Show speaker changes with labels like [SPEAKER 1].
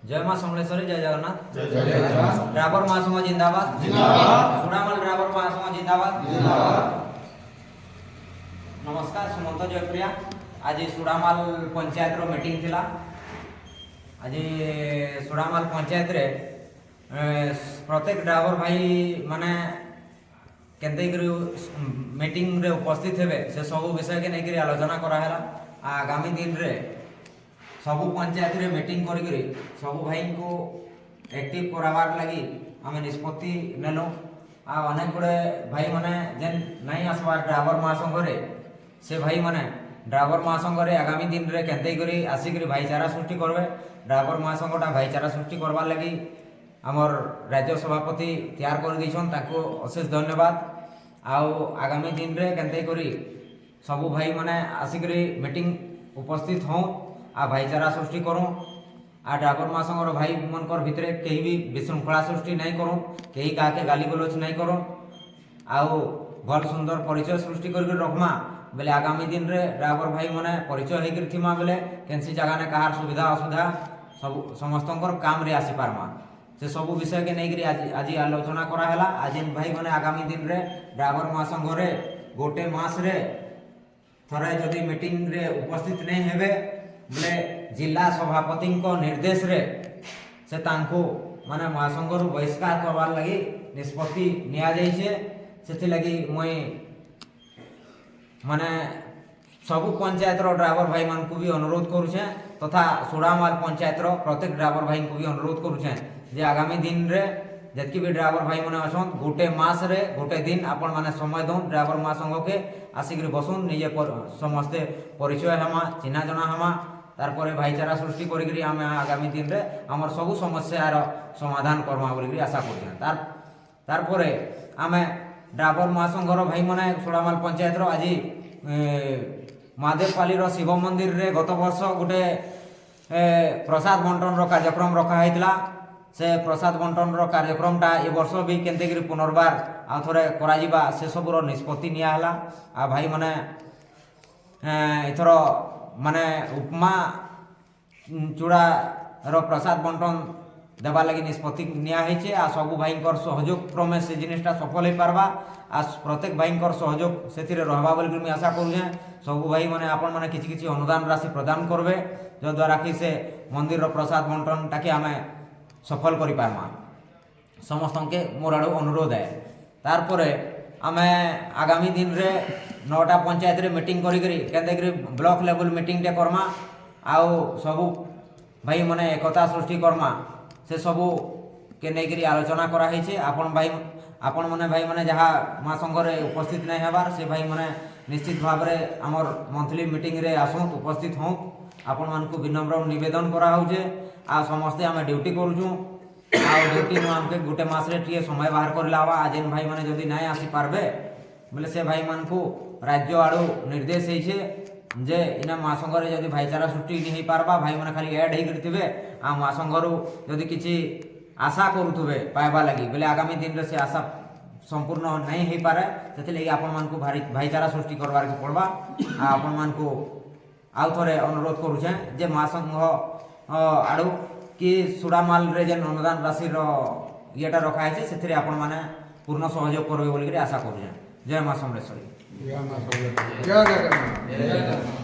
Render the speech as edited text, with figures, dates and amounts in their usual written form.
[SPEAKER 1] जय मां समलेश्वरी, जय जगन्नाथ।
[SPEAKER 2] जय जगन्नाथ।
[SPEAKER 1] ड्राइवर महासंघ जिंदाबाद
[SPEAKER 2] जिंदाबाद।
[SPEAKER 1] सुडामल ड्राइवर महासंघ जिंदाबाद। नमस्कार, सुमंत जयप्रिया। आज सुडामल पंचायत रो मीटिंग थिला। आज सुडामल पंचायत रे प्रत्येक ड्राइवर भाई माने केंते मीटिंग रे उपस्थित हेबे से सब विषय के नहीं आलोचना करा है। आगामी दिन रे सबू पंचायत रे मीटिंग करी सबू भाई को एक्टिव कराबार लगी आम निष्पत्ति नेलु। अनेक गुड़े भाई माने जेन नहीं आसबार ड्राइवर महासंघ रे से भाई माने ड्राइवर महासंघ रे आगामी दिन रे केंते करी आसिक भाईचारा सृष्टि करबे। ड्राइवर महासंघटा भाईचारा सृष्टि करबार लगी आमर राज्य सभापति तैयार कर दीछन, ताको अशेष धन्यवाद। आउ आगामी दिन रे केंते करी सबू भाई माने आसिक मीटिंग उपस्थित हों आ भाईचारा सृष्टि करूँ। आ ड्राइवर महासंघर भाई मनकर भितरे कहीं भी विशृंखला सृष्टि नहीं करूँ, कहीं क्या गाली गलोच नहीं करूँ। आउ भल सुंदर परिचय सृष्टि कर रखमा बेले आगामी दिन रे ड्राइवर भाई माने परिचय होकर थिमा बेले केनसी जगह ने कहार सुविधा असुविधा सब समस्तंकर काम रे आसी पारमा। से सब विषय के नहीं आज आलोचना करा हैला। आज भाई माने आगामी दिन रे ड्राइवर महासंघ रे गोटे मास रे थरे जदि मीटिंग रे उपस्थित नहीं हेबे बोले जिला सभापति निर्देश रे से तांको माने महासंघ रु बहिष्कार करवार लगी निष्पत्ति निया जाइछे। सेथि लगी मुई माने सबु पंचायत रो ड्राइवर भाई मान को भी अनुरोध करूछे तथा सुडामाल पंचायत रो प्रत्येक ड्राइवर भाई को भी अनुरोध करूछे जे आगामी दिन रे जतकी भी ड्राइवर भाई माने अछन गोटे मास रे गोटे दिन आपण माने समय दउन ड्राइवर महासंघ के आसिक बसुन निजे समस्ते परिचय हमा चिन्हा जना हमा तारपरे भाईचारा सृष्टि करी आमे आगामी दिन रे हमर सबु समस्यार समाधान करमा बोली आशा करछन। तारपरे आमे ड्राइवर महासंघर भाई माने सुडामाल पंचायत रो आज महादेवपाली रो शिव मंदिर रे गत वर्ष गोटे प्रसाद बंटन रो कार्यक्रम रखा हैतला। से प्रसाद बंटन रो कार्यक्रमटा ए वर्ष भी केंते गिरी पुनर्बार आ थोरे करा जिबा से सब रो निष्पत्ति निया हला। आ भाई माने एथर माने उपमा चूड़ा रो प्रसाद बंटन देवा लगी निष्पत्ति निया हैचे। आ सबु भाईंकर सहयोग क्रमे से जिनिसटा सफल हो पारबा। आ प्रत्येक भाईंकर सहयोग सेथिरे रहबा बोली मैं आशा करूँ। सबु भाई माने आपण माने किछि किछि अनुदान राशि प्रदान करबे जो द्वारा कि से मंदिर रो प्रसाद बंटन टाके आमे सफल करि पारमा। समस्त के मोर आड़ू अनुरोध है। तारपरे आमे आगामी दिन रे 9टा पंचायत रे मीटिंग करी केंते ब्लॉक लेवल मीटिंग टे करमा। आउ सबु भाई माने एकता सृष्टि करमा से सबु के नहीं आलोचना करा हैछे। आपण माने भाई माने जहाँ महासंघ रे उपस्थित नहीं हेबार से भाई माने निश्चित भाव रे हमर मंथली मीटिंग रे आसुं उपस्थित हों। आपण मान को विनम्र निवेदन करा होजे। आ समस्ते आमे ड्यूटी करूछु। आ ड्यूटी नु हमके गोटे मास रे टिए समय बाहर कर लावा। आज भाई माने जदी नहीं आसी पारबे बोले से भाई मान को राज्य आड़ू निर्देश हैछे जे इना महासंघ रे जदी भाईचारा सृष्टि नहीं पारबा भाई माने खाली ऐड हेइ करथिबे आ महासंघ रु जदी किछि आशा करूथुबे पाइबा लगी बोले आगामी दिन रे से आशा संपूर्ण नहीं हो पारे। से लगी आपण मान को भाईचारा सृष्टि करबार के पड़बा। आपण मान को आउ थोरे अनुरोध करूछे जे महासंघ आड़ू कि सुडामाल रे जेन अनुदान राशि रो येटा रखा है से आपण माने पूर्ण सहयोग करबे बोली आशा करूछे। जय मां समलेश्वरी।
[SPEAKER 2] जय जगन्नाथ।